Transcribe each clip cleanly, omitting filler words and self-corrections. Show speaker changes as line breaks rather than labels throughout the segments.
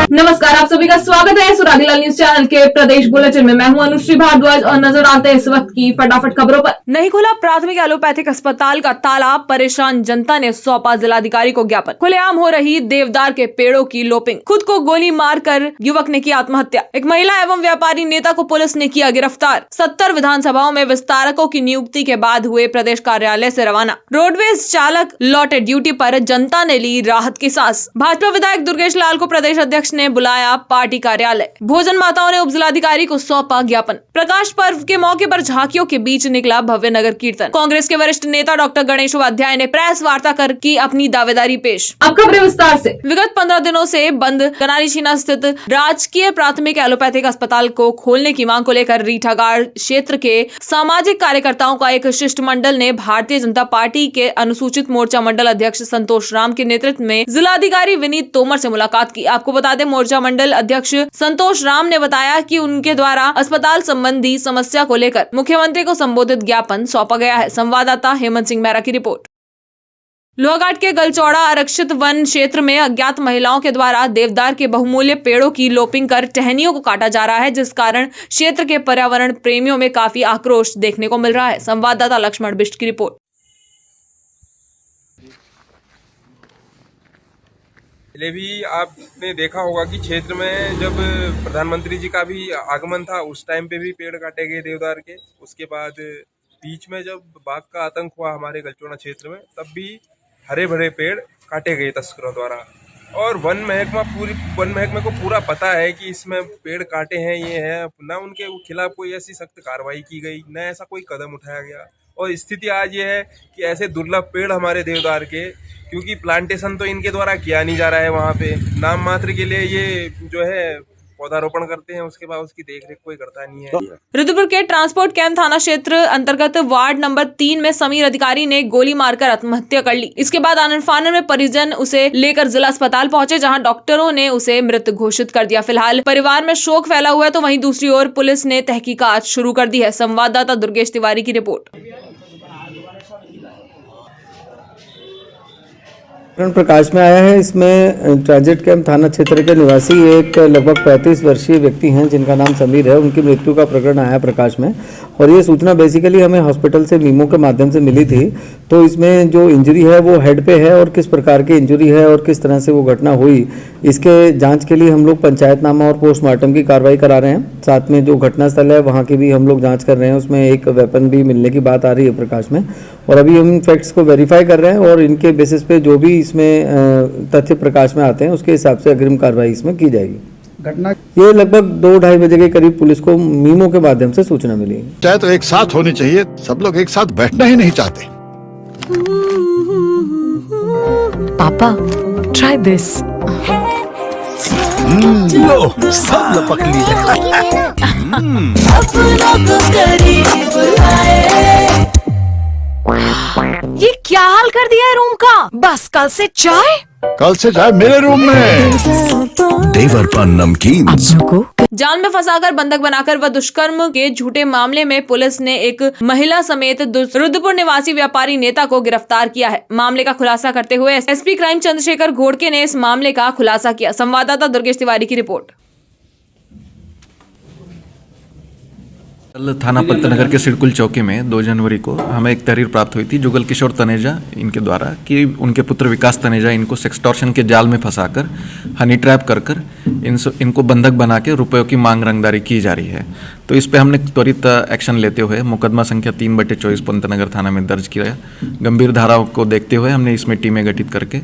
नमस्कार, आप सभी का स्वागत है सुरागीलाल न्यूज चैनल के प्रदेश बुलेटिन में। मैं हूं अनुश्री भारद्वाज और नजर आते हैं इस वक्त की फटाफट खबरों पर। नहीं खुला प्राथमिक एलोपैथिक अस्पताल का ताला, परेशान जनता ने सौंपा जिलाधिकारी को ज्ञापन। खुलेआम हो रही देवदार के पेड़ों की लोपिंग, खुद को गोली मारकर युवक ने की आत्महत्या। एक महिला एवं व्यापारी नेता को पुलिस ने किया गिरफ्तार। 70 विधानसभाओं में विस्तारकों की नियुक्ति के बाद हुए प्रदेश कार्यालय से रवाना। रोडवेज चालक लौटे ड्यूटी पर, जनता ने ली राहत की सांस। भाजपा विधायक दुर्गेश लाल को प्रदेश अध्यक्ष ने बुलाया पार्टी कार्यालय। भोजन माताओं ने उप जिलाधिकारी को सौंपा ज्ञापन। प्रकाश पर्व के मौके पर झांकियों के बीच निकला भव्य नगर कीर्तन। कांग्रेस के वरिष्ठ नेता डॉक्टर गणेश उपाध्याय ने प्रेस वार्ता कर की अपनी दावेदारी पेश। अब खबरें विस्तार से। विगत 15 दिनों से बंद कनारीछीना स्थित राजकीय प्राथमिक एलोपैथिक अस्पताल को खोलने की मांग को लेकर रीठागाड़ क्षेत्र के सामाजिक कार्यकर्ताओं का एक शिष्टमंडल ने भारतीय जनता पार्टी के अनुसूचित मोर्चा मंडल अध्यक्ष संतोष राम के नेतृत्व में जिलाधिकारी विनीत तोमर से मुलाकात की। आपको बता दें, मोर्चा मंडल अध्यक्ष संतोष राम ने बताया कि उनके द्वारा अस्पताल संबंधी समस्या को लेकर मुख्यमंत्री को संबोधित ज्ञापन सौंपा गया है। संवाददाता हेमंत सिंह मेहरा की रिपोर्ट। लोहाघाट के गलचौड़ा आरक्षित वन क्षेत्र में अज्ञात महिलाओं के द्वारा देवदार के बहुमूल्य पेड़ों की लोपिंग कर टहनियों को काटा जा रहा है, जिस कारण क्षेत्र के पर्यावरण प्रेमियों में काफी आक्रोश देखने को मिल रहा है। संवाददाता लक्ष्मण बिष्ट की रिपोर्ट।
पहले भी आपने देखा होगा कि क्षेत्र में जब प्रधानमंत्री जी का भी आगमन था, उस टाइम पे भी पेड़ काटे गए देवदार के। उसके बाद बीच में जब बाघ का आतंक हुआ हमारे गलचौड़ा क्षेत्र में, तब भी हरे भरे पेड़ काटे गए तस्करों द्वारा। और वन महकमे को पूरा पता है कि इसमें पेड़ काटे हैं, ये है ना, उनके खिलाफ कोई ऐसी सख्त कार्रवाई की गई, न ऐसा कोई कदम उठाया गया। और स्थिति आज ये है कि ऐसे दुर्लभ पेड़ हमारे देवदार के, क्योंकि प्लांटेशन तो इनके द्वारा किया नहीं जा रहा है, वहाँ पे नाम मात्र के लिए ये जो है पौधारोपण करते हैं, उसके बाद उसकी देखरेख कोई करता नहीं है।
रुद्रपुर के ट्रांसपोर्ट कैंप थाना क्षेत्र अंतर्गत वार्ड नंबर 3 में समीर अधिकारी ने गोली मारकर आत्महत्या कर ली। इसके बाद आनन फानन में परिजन उसे लेकर जिला अस्पताल पहुंचे, जहां डॉक्टरों ने उसे मृत घोषित कर दिया। फिलहाल परिवार में शोक फैला हुआ है, तो वहीं दूसरी ओर पुलिस ने तहकीकात शुरू कर दी है। संवाददाता दुर्गेश तिवारी की रिपोर्ट।
प्रकाश में आया है। इसमें ट्रांजिट कैंप थाना क्षेत्र के निवासी एक लगभग 35 वर्षीय व्यक्ति हैं, जिनका नाम समीर है। उनकी मृत्यु का प्रकरण आया प्रकाश में, और ये सूचना बेसिकली हमें हॉस्पिटल से मीमो के माध्यम से मिली थी। तो इसमें जो इंजरी है वो हेड पे है, और किस प्रकार की इंजरी है और किस तरह से वो घटना हुई, इसके जांच के लिए हम लोग पंचायतनामा और पोस्टमार्टम की कार्रवाई करा रहे हैं। साथ में जो घटनास्थल है वहाँ की भी हम लोग जाँच कर रहे हैं। उसमें एक वेपन भी मिलने की बात आ रही है प्रकाश में, और अभी हम फैक्ट्स को वेरीफाई कर रहे हैं, और इनके बेसिस पे जो भी इसमें तथ्य प्रकाश में आते हैं उसके हिसाब से अग्रिम कार्रवाई इसमें की जाएगी। घटना ये लगभग 2-2:30 बजे के करीब पुलिस को मीमो के माध्यम से सूचना मिली।
चाहे तो एक साथ होनी चाहिए, सब लोग एक साथ बैठना ही नहीं चाहते।
पापा, ट्राई दिस।
लो, सब लपक लिए।
ये क्या हाल कर दिया है रूम का? बस कल से चाय
मेरे रूम में। देवर पान नमकीन
को
जाल में फंसाकर बंधक बनाकर व दुष्कर्म के झूठे मामले में पुलिस ने एक महिला समेत रुद्रपुर निवासी व्यापारी नेता को गिरफ्तार किया है। मामले का खुलासा करते हुए एसपी क्राइम चंद्रशेखर घोड़के ने इस मामले का खुलासा किया। संवाददाता दुर्गेश तिवारी की रिपोर्ट।
कल थाना पंतनगर के सिडकुल चौकी में 2 जनवरी को हमें एक तहरीर प्राप्त हुई थी जुगल किशोर तनेजा इनके द्वारा कि उनके पुत्र विकास तनेजा इनको सेक्सटॉर्शन के जाल में फंसाकर हनी ट्रैप कर इनको बंधक बना के रुपयों की मांग रंगदारी की जा रही है। तो इस पे हमने त्वरित एक्शन लेते हुए मुकदमा संख्या 3/24 पंतनगर थाना में दर्ज किया। गंभीर धाराओं को देखते हुए हमने इसमें टीमें गठित करके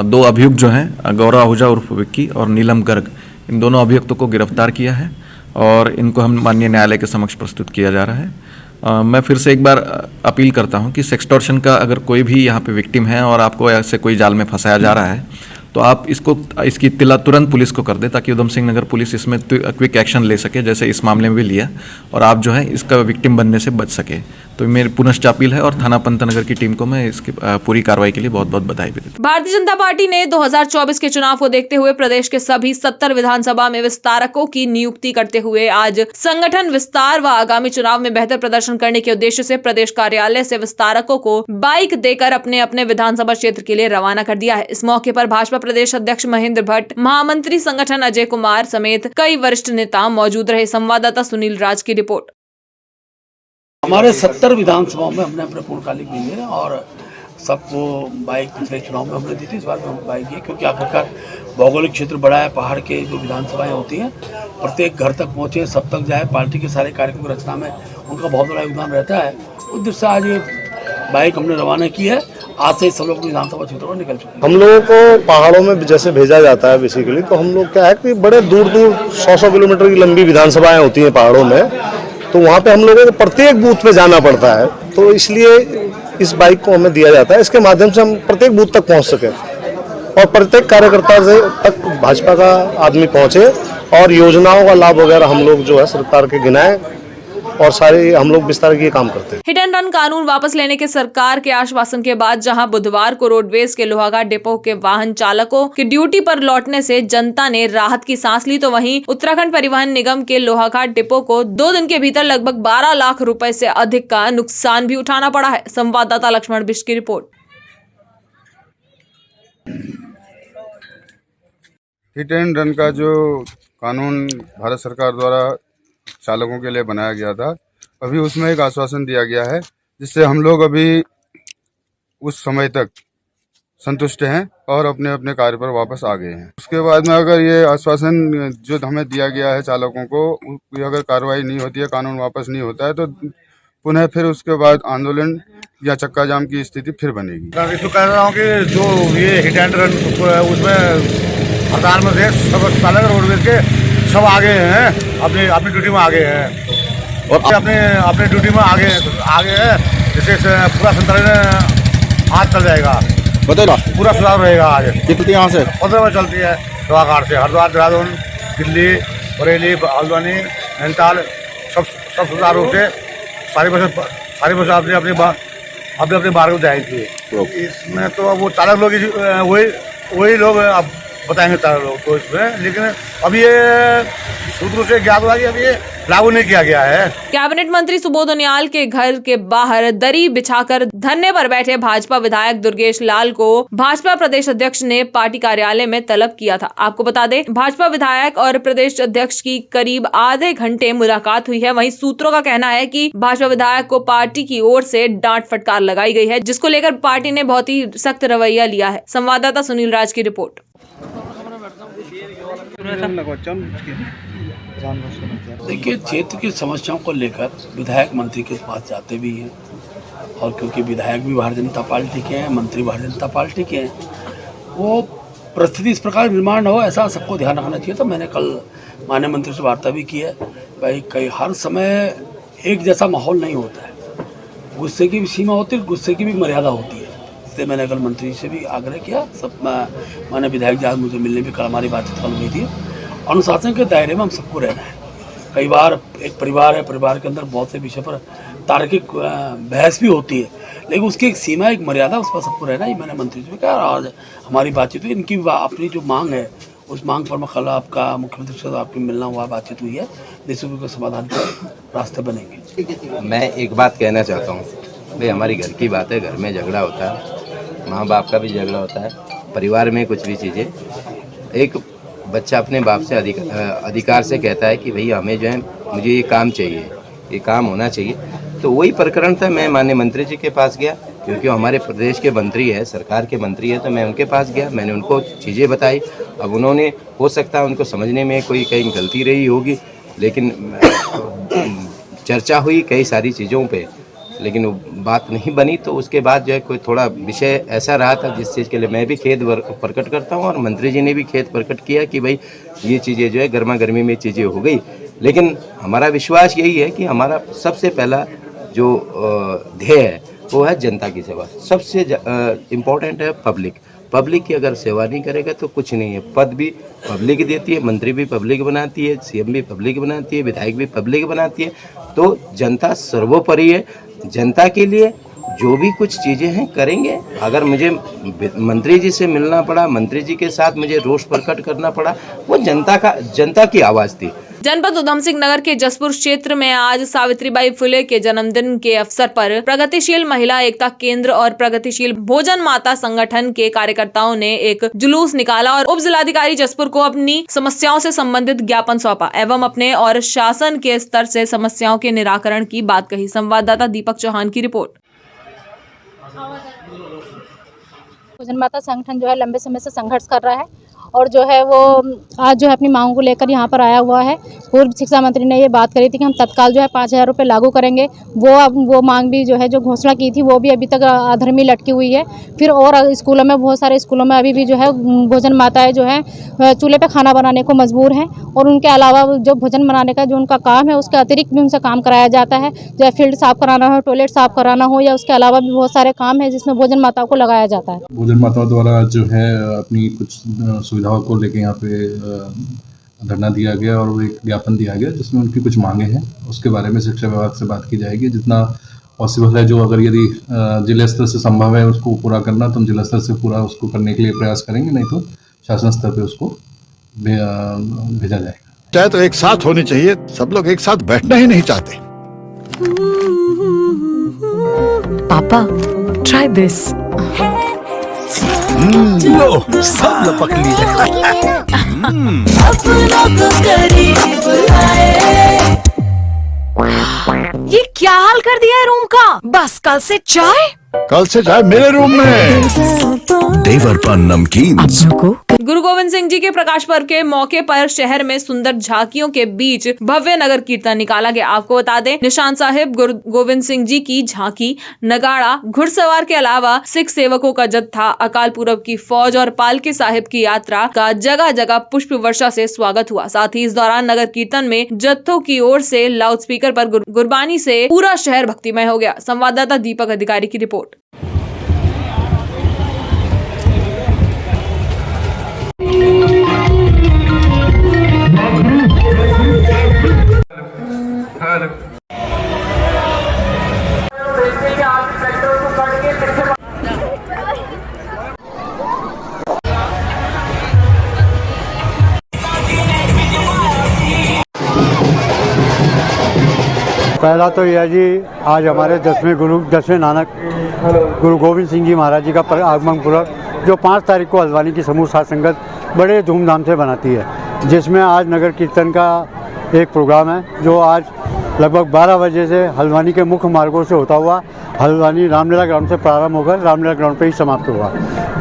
2 अभियुक्त जो हैं गौरव आहूजा उर्फ विक्की और नीलम गर्ग, इन दोनों अभियुक्तों को गिरफ्तार किया है और इनको हम माननीय न्यायालय के समक्ष प्रस्तुत किया जा रहा है। मैं फिर से एक बार अपील करता हूं कि सेक्सटॉर्शन का अगर कोई भी यहाँ पे विक्टिम है और आपको ऐसे कोई जाल में फंसाया जा रहा है, तो आप इसकी इत्तला तुरंत पुलिस को कर दे, ताकि उधम सिंह नगर पुलिस इसमें क्विक एक्शन ले सके, जैसे इस मामले में भी लिया, और आप जो है इसका विक्टिम बनने से बच सके। तो मेरी पुनश्च अपील है और थाना पंतनगर की टीम को मैं इसकी पूरी कार्रवाई के लिए बहुत बहुत बधाई भी देता हूं।
भारतीय जनता पार्टी ने 2024 के चुनाव को देखते हुए प्रदेश के सभी 70 विधानसभा में विस्तारकों की नियुक्ति करते हुए आज संगठन विस्तार व आगामी चुनाव में बेहतर प्रदर्शन करने के उद्देश्य से प्रदेश कार्यालय से विस्तारकों को बाइक देकर अपने अपने विधानसभा क्षेत्र के लिए रवाना कर दिया है। इस मौके पर भाजपा प्रदेश अध्यक्ष महेंद्र भट्ट, महामंत्री संगठन अजय कुमार समेत कई वरिष्ठ नेता मौजूद रहे। संवाददाता सुनील राज की रिपोर्ट।
हमारे 70 विधानसभाओं में हमने अपने पूर्णकालिक दिए और सबको बाइक पिछले चुनाव में हमने दी थी, इस बार हमने बाइक दी क्योंकि आखिरकार भौगोलिक क्षेत्र बड़ा है। पहाड़ के जो विधानसभाएं होती हैं प्रत्येक घर तक पहुँचे, सब तक जाए, पार्टी के सारे कार्यक्रम की रचना में उनका बहुत बड़ा योगदान रहता है। उस दृष्टि से आज ये बाइक हमने रवाना की है। आज से सब लोग विधानसभा क्षेत्रों में निकल चुके हैं।
हम लोगों को पहाड़ों में जैसे भेजा जाता है बेसिकली, तो हम लोग क्या है कि बड़े दूर दूर 100 किलोमीटर की लंबी विधानसभाएं होती हैं पहाड़ों में, तो वहाँ पे हम लोगों को प्रत्येक बूथ पे जाना पड़ता है। तो इसलिए इस बाइक को हमें दिया जाता है, इसके माध्यम से हम प्रत्येक बूथ तक पहुँच सकें और प्रत्येक कार्यकर्ता से तक भाजपा का आदमी पहुँचे और योजनाओं का लाभ वगैरह हम लोग जो है सरकार के गिनाएं और सारे हम लोग विस्तार के काम करते हैं।
हिट एंड रन कानून वापस लेने के सरकार के आश्वासन के बाद जहां बुधवार को रोडवेज के लोहाघाट डिपो के वाहन चालकों की ड्यूटी पर लौटने से जनता ने राहत की सांस ली, तो वहीं उत्तराखंड परिवहन निगम के लोहाघाट डिपो को 2 दिन के भीतर लगभग 12 लाख रुपए से अधिक का नुकसान भी उठाना पड़ा है। संवाददाता लक्ष्मण बिष्ट की रिपोर्ट।
हिट एंड रन का जो कानून भारत सरकार द्वारा चालकों के लिए बनाया गया था, अभी उसमें एक आश्वासन दिया गया है जिससे हम लोग अभी उस समय तक संतुष्ट हैं और अपने अपने कार्य पर वापस आ गए हैं। उसके बाद में अगर ये आश्वासन जो हमें दिया गया है चालकों को, अगर कार्रवाई नहीं होती है, कानून वापस नहीं होता है, तो पुनः फिर उसके बाद आंदोलन या चक्का जाम की स्थिति फिर बनेगी।
इसमें कह रहा हूँ कि जो ये हिट एंड रन उसमें हड़ताल में थे सब चालक रोडवेज के सब आगे हैं, अपनी ड्यूटी में आगे हैं और अपने ड्यूटी में आगे हैं, जिससे पूरा संचालन आज चल जाएगा।
बताओ
पूरा सुधार रहेगा। आज
कितनी यहाँ से
15 में चलती है लोहाघाट से हरिद्वार, देहरादून, दिल्ली, बरेली, हल्द्वानी, नैनीताल, सब सुचारू रूप से सारी बसें अपने मार्ग में जाएंगी। इसमें तो वो चालक लोग वही लोग अब बताएंगे चालक लोग तो इसमें, लेकिन अब ये सूत्रों से ज्ञात हुआ कि अब ये लागू नहीं किया गया है।
कैबिनेट मंत्री सुबोध उनियाल के घर के बाहर दरी बिछाकर धरने पर बैठे भाजपा विधायक दुर्गेश लाल को भाजपा प्रदेश अध्यक्ष ने पार्टी कार्यालय में तलब किया था। आपको बता दें, भाजपा विधायक और प्रदेश अध्यक्ष की करीब आधे घंटे मुलाकात हुई है। वहीं सूत्रों का कहना है कि भाजपा विधायक को पार्टी की ओर से डांट फटकार लगाई गई है, जिसको लेकर पार्टी ने बहुत ही सख्त रवैया लिया है। संवाददाता सुनील राज की रिपोर्ट।
देखिए, क्षेत्र की समस्याओं को लेकर विधायक मंत्री के पास जाते भी हैं और क्योंकि विधायक भी भारतीय जनता पार्टी के हैं, मंत्री भारतीय जनता पार्टी के हैं, वो परिस्थिति इस प्रकार निर्माण हो ऐसा सबको ध्यान रखना चाहिए। तो मैंने कल माननीय मंत्री से वार्ता भी की है। भाई कई हर समय एक जैसा माहौल नहीं होता है, गुस्से की भी सीमा होती है, गुस्से की भी मर्यादा होती है। इसलिए मैंने कल मंत्री से भी आग्रह किया। सब माननीय विधायक जी आज मुझे मिलने भी कल हमारी बातचीत कल हुई थी। अनुशासन के दायरे में हम सबको रहना है। कई बार एक परिवार है, परिवार के अंदर बहुत से विषय पर तार्किक बहस भी होती है, लेकिन उसकी एक सीमा, एक मर्यादा, उस पर सबको रहना ही मैंने मंत्री से कहा। और हमारी बातचीत हुई, इनकी अपनी जो मांग है उस मांग पर मैं कल आपका मुख्यमंत्री से आपकी मिलना हुआ, बातचीत हुई है, जिससे उनके समाधान के रास्ते बनेंगे।
मैं एक बात कहना चाहता हूँ, भाई हमारी घर की बात है, घर में झगड़ा होता है, माँ बाप का भी झगड़ा होता है, परिवार में कुछ भी चीज़ें, एक बच्चा अपने बाप से अधिकार से कहता है कि भैया हमें जो है मुझे ये काम चाहिए, ये काम होना चाहिए। तो वही प्रकरण था, मैं माननीय मंत्री जी के पास गया, क्योंकि हमारे प्रदेश के मंत्री है, सरकार के मंत्री है, तो मैं उनके पास गया, मैंने उनको चीज़ें बताई। अब उन्होंने, हो सकता है उनको समझने में कोई कहीं गलती रही होगी, लेकिन चर्चा हुई कई सारी चीज़ों पे, लेकिन वो बात नहीं बनी। तो उसके बाद जो है कोई थोड़ा विषय ऐसा रहा था जिस चीज़ के लिए मैं भी खेद प्रकट करता हूँ और मंत्री जी ने भी खेद प्रकट किया कि भाई ये चीज़ें जो है गर्मा गर्मी में चीज़ें हो गई। लेकिन हमारा विश्वास यही है कि हमारा सबसे पहला जो ध्येय है वो है जनता की सेवा। सबसे इम्पोर्टेंट है पब्लिक की अगर सेवा नहीं करेगा तो कुछ नहीं है। पद भी पब्लिक देती है, मंत्री भी पब्लिक बनाती है, सीएम भी पब्लिक बनाती है, विधायक भी पब्लिक बनाती है। तो जनता सर्वोपरि है जनता के लिए जो भी कुछ चीज़ें हैं करेंगे। अगर मुझे मंत्री जी से मिलना पड़ा, मंत्री जी के साथ मुझे रोष प्रकट करना पड़ा, वो जनता की आवाज़ थी।
जनपद उधम सिंह नगर के जसपुर क्षेत्र में आज सावित्रीबाई फुले के जन्मदिन के अवसर पर प्रगतिशील महिला एकता केंद्र और प्रगतिशील भोजन माता संगठन के कार्यकर्ताओं ने एक जुलूस निकाला और उप जिलाधिकारी जसपुर को अपनी समस्याओं से संबंधित ज्ञापन सौंपा एवं अपने और शासन के स्तर से समस्याओं के निराकरण की बात कही। संवाददाता दीपक चौहान की रिपोर्ट।
भोजन माता संगठन जो है लंबे समय से संघर्ष कर रहा है और जो है वो आज जो है अपनी मांगों को लेकर यहाँ पर आया हुआ है। पूर्व शिक्षा मंत्री ने ये बात करी थी कि हम तत्काल जो है 5,000 रुपये लागू करेंगे। वो मांग भी जो है जो घोषणा की थी वो भी अभी तक अधर लटकी हुई है। फिर और स्कूलों में बहुत सारे स्कूलों में अभी भी जो है भोजन माताएँ जो है चूल्हे पे खाना बनाने को मजबूर हैं और उनके अलावा जो भोजन बनाने का जो उनका काम है उसके अतिरिक्त भी उनसे काम कराया जाता है, चाहे फील्ड साफ कराना हो, टॉयलेट साफ कराना हो या उसके अलावा भी बहुत सारे काम है जिसमें भोजन माताओं को लगाया जाता है।
भोजन माताओं द्वारा जो है अपनी कुछ सुविधाओं को लेकर यहाँ पे धरना दिया गया और एक ज्ञापन दिया गया जिसमें उनकी कुछ मांगे हैं। उसके बारे में शिक्षा विभाग से बात की जाएगी। जितना पॉसिबल है, जो अगर यदि जिला स्तर से संभव है उसको पूरा करना तो हम जिला स्तर से पूरा उसको करने के लिए प्रयास करेंगे, नहीं तो शासन स्तर पे उसको भेजा जाएगा।
चाहे तो एक साथ होनी चाहिए, सब लोग एक साथ बैठना ही नहीं चाहते।
पापा ट्राई दिस।
लो सब लपक लिए।
ये क्या हाल कर दिया है रूम का? बस कल से चाय
मेरे रूम में। देवर पान नमकीन।
गुरु गोविंद सिंह जी के प्रकाश पर्व के मौके पर शहर में सुंदर झांकियों के बीच भव्य नगर कीर्तन निकाला गया। आपको बता दें, निशान साहिब गुरु गोविंद सिंह जी की झांकी, नगाड़ा, घुड़सवार के अलावा सिख सेवकों का जत्था, अकाल पुरब की फौज और पालकी साहिब की यात्रा का जगह जगह पुष्प वर्षा से स्वागत हुआ। साथ ही इस दौरान नगर कीर्तन में जत्थों की ओर से लाउड स्पीकर पर गुरबानी से पूरा शहर भक्तिमय हो गया। संवाददाता दीपक अधिकारी की रिपोर्ट।
पहला तो यह जी, आज हमारे 10वें नानक गुरु गोविंद सिंह जी महाराज जी का आगमन पुरब जो 5 तारीख को हल्द्वानी की समूह साध संगत बड़े धूमधाम से बनाती है, जिसमें आज नगर कीर्तन का एक प्रोग्राम है जो आज लगभग 12 बजे से हल्द्वानी के मुख्य मार्गों से होता हुआ हल्द्वानी रामलीला ग्राउंड से प्रारंभ होकर रामलीला ग्राउंड पर ही समाप्त हुआ।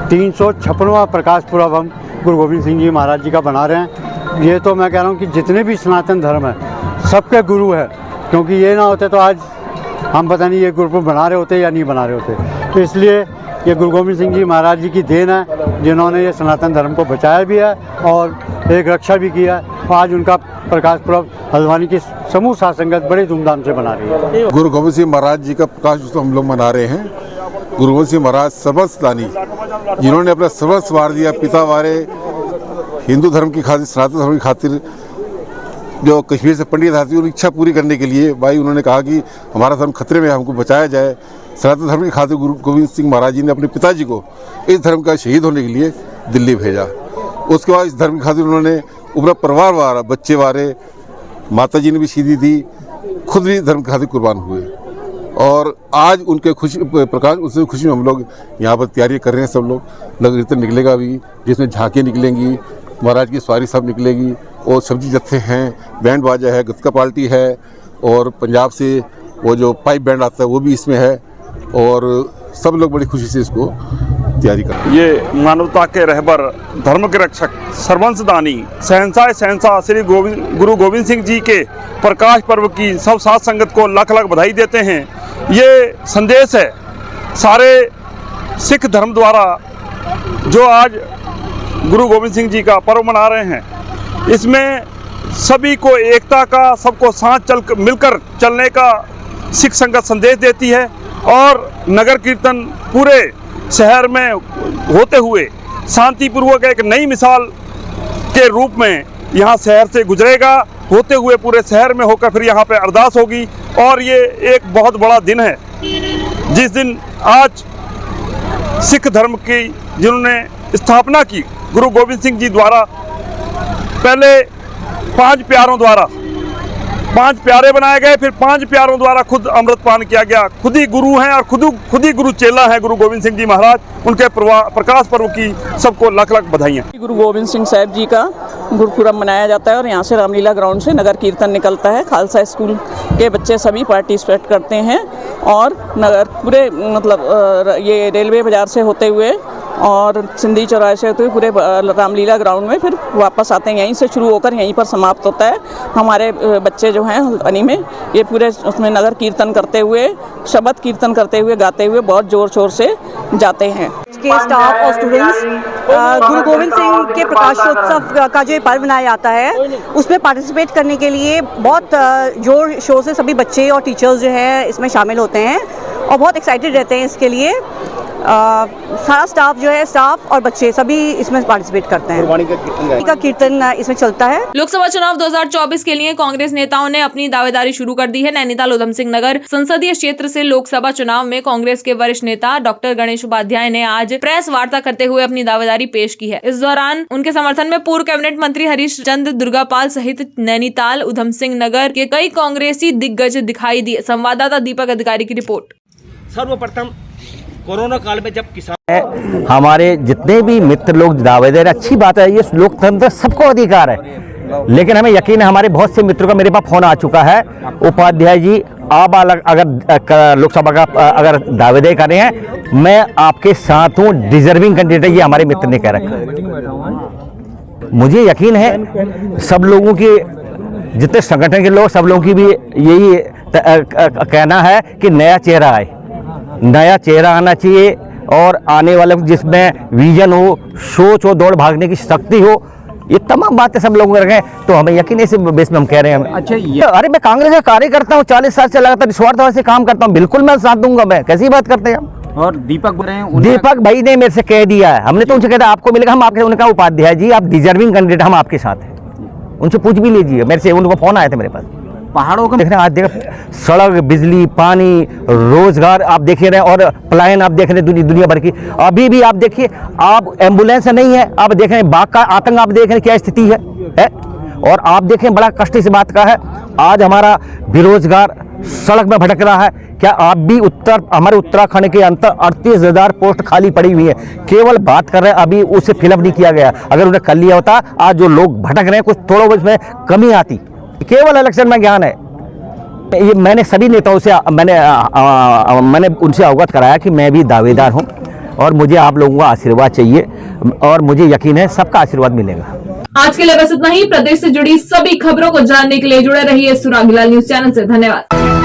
356वां प्रकाश पुरब हम गुरु गोविंद सिंह जी महाराज जी का बना रहे हैं। ये तो मैं कह रहा हूँ कि जितने भी सनातन धर्म है सबके गुरु है, क्योंकि ये ना होते तो आज हम पता नहीं ये गुरुपुरब बना रहे होते या नहीं बना रहे होते। तो इसलिए ये गुरु गोविंद सिंह जी महाराज जी की देन है जिन्होंने ये सनातन धर्म को बचाया भी है और एक रक्षा भी किया है। आज उनका प्रकाश पुरब हल्द्वानी की समूह साध संगत बड़े धूमधाम से बना रही है।
गुरु गोविंद सिंह महाराज जी का प्रकाश उत्सव हम लोग मना रहे हैं। गुरु गोविंद सिंह महाराज सर्वस्व दानी, जिन्होंने अपना सर्वस्व वार दिया, पिता वारे हिंदू धर्म की खातिर, सनातन धर्म की खातिर, जो कश्मीर से पंडित आती उनकी इच्छा पूरी करने के लिए भाई उन्होंने कहा कि हमारा धर्म खतरे में, हमको बचाया जाए। सनातन धर्म की खातिर गुरु गोविंद सिंह महाराज जी ने अपने पिताजी को इस धर्म का शहीद होने के लिए दिल्ली भेजा। उसके बाद इस धर्म की खातिर उन्होंने पूरा परिवार वारा, बच्चे वारे, माता जी ने भी शहीदी दी, खुद भी धर्म की खातिर कुर्बान हुए। और आज उनके प्रकाश उत्सव खुशी में हम लोग यहाँ पर तैयारी कर रहे हैं। सब लोग नगर कीर्तन निकलेगा भी, जिसमें झांकियाँ निकलेंगी, महाराज की सवारी सब निकलेगी और सब्जी जत्थे हैं, बैंड बाजा है, गतका पार्टी है और पंजाब से वो जो पाइप बैंड आता है वो भी इसमें है और सब लोग बड़ी खुशी से इसको तैयारी कर रहे हैं।
ये मानवता के रहबर, धर्म के रक्षक, सर्वंशदानी, शहंशाह श्री गुरु गोविंद सिंह जी के प्रकाश पर्व की सब साध संगत को लाख लाख बधाई देते हैं। ये संदेश है सारे सिख धर्म द्वारा जो आज गुरु गोविंद सिंह जी का पर्व मना रहे हैं, इसमें सभी को एकता का, सबको साथ मिलकर चलने का सिख संगत संदेश देती है और नगर कीर्तन पूरे शहर में होते हुए शांतिपूर्वक एक नई मिसाल के रूप में यहाँ शहर से गुजरेगा, होते हुए पूरे शहर में होकर फिर यहाँ पे अरदास होगी और ये एक बहुत बड़ा दिन है जिस दिन आज सिख धर्म की जिन्होंने स्थापना की गुरु गोविंद सिंह जी द्वारा, पहले 5 प्यारों द्वारा 5 प्यारे बनाए गए, फिर 5 प्यारों द्वारा खुद अमृतपान किया गया। खुद ही गुरु हैं और खुद ही गुरु चेला हैं गुरु गोविंद सिंह जी महाराज। उनके प्रकाश पर्व की सबको लाख लाख बधाइयाँ।
गुरु गोविंद सिंह साहब जी का गुरुपुरब मनाया जाता है और यहाँ से रामलीला ग्राउंड से नगर कीर्तन निकलता है। खालसा स्कूल के बच्चे सभी पार्टिसिपेट करते हैं और नगर पूरे मतलब ये रेलवे बाज़ार से होते हुए और सिंधी चौराहे से होते हुए पूरे रामलीला ग्राउंड में फिर वापस आते हैं। यहीं से शुरू होकर यहीं पर समाप्त होता है। हमारे बच्चे जो हैं हल्द्वानी में ये पूरे उसमें नगर कीर्तन करते हुए, शबद कीर्तन करते हुए, गाते हुए बहुत ज़ोर शोर से जाते हैं।
के स्टाफ और स्टूडेंट्स गुरु गोविंद सिंह के प्रकाशोत्सव का जो पर्व मनाया जाता है उसमें पार्टिसिपेट करने के लिए बहुत जोर शोर से सभी बच्चे और टीचर्स जो है इसमें शामिल होते हैं और बहुत एक्साइटेड रहते हैं इसके लिए। सारा स्टाफ जो है, स्टाफ और बच्चे सभी इसमें पार्टिसिपेट करते हैं। का कीर्तन इसमें चलता है।
लोकसभा चुनाव 2024 के लिए कांग्रेस नेताओं ने अपनी दावेदारी शुरू कर दी है। नैनीताल उधम सिंह नगर संसदीय क्षेत्र से लोकसभा चुनाव में कांग्रेस के वरिष्ठ नेता डॉक्टर गणेश उपाध्याय ने आज प्रेस वार्ता करते हुए अपनी दावेदारी पेश की है। इस दौरान उनके समर्थन में पूर्व कैबिनेट मंत्री हरीश चंद्र दुर्गापाल सहित नैनीताल उधम सिंह नगर के कई कांग्रेसी दिग्गज दिखाई दिए। संवाददाता दीपक अधिकारी की रिपोर्ट।
सर्वप्रथम कोरोना काल में जब किसान
हमारे जितने भी मित्र लोग दावेदार, अच्छी बात है, ये लोकतंत्र सबको अधिकार है, लेकिन हमें यकीन है हमारे बहुत से मित्रों का मेरे पास फोन आ चुका है। उपाध्याय जी आप अगर लोकसभा का अगर दावेदारी कर रहे हैं, मैं आपके साथ हूँ, डिजर्विंग कैंडिडेट ये हमारे मित्र ने कह रखा। मुझे यकीन है सब लोगों की, जितने संगठन के लोग, सब लोगों की भी यही कहना है कि नया चेहरा आए, नया चेहरा आना चाहिए और आने वाले जिसमें विजन हो, सोच हो, दौड़ भागने की शक्ति हो, ये तमाम बातें सब लोग रखें तो हमें यकीन है इस बेस में हम कह रहे हैं। अच्छा अरे मैं कांग्रेस का कार्यकर्ता हूँ, 40 साल से लगातार निस्वार्थ भाव से काम करता हूँ, बिल्कुल मैं साथ दूंगा। मैं कैसी बात करते हैं हम।
और दीपक बोल रहे हैं,
दीपक भाई ने मेरे से कह दिया है, हमने तो उनसे कहता आपको मिलेगा, हम आपके, उनका उपाध्याय जी आप डिजर्विंग कैंडिडेट, हम आपके साथ हैं, उनसे पूछ भी लीजिए। मेरे से उनको फोन आए थे मेरे पास।
पहाड़ों को
देख रहे हैं आज, देख सड़क, बिजली, पानी, रोजगार आप देख रहे हैं और पलायन आप देख रहे हैं दुनिया भर की। अभी भी आप देखिए, आप एम्बुलेंस नहीं है, आप देख रहे हैं बाघ का आतंक, आप देख रहे हैं क्या स्थिति है? और आप देखें बड़ा कष्ट इस बात का है, आज हमारा बेरोजगार सड़क में भटक रहा है। क्या आप भी हमारे उत्तराखंड के अंतर 38,000 पोस्ट खाली पड़ी हुई है, केवल बात कर रहे हैं, अभी उसे फिलअप नहीं किया गया। अगर उन्हें कर लिया होता, आज जो लोग भटक रहे हैं कुछ थोड़ा उसमें कमी आती। केवल इलेक्शन में ज्ञान है। ये मैंने सभी नेताओं से मैंने उनसे अवगत कराया कि मैं भी दावेदार हूं और मुझे आप लोगों का आशीर्वाद चाहिए और मुझे यकीन है सबका आशीर्वाद मिलेगा।
आज के लिए बस इतना ही। प्रदेश से जुड़ी सभी खबरों को जानने के लिए जुड़े रहिए सुरागीलाल न्यूज चैनल से। धन्यवाद।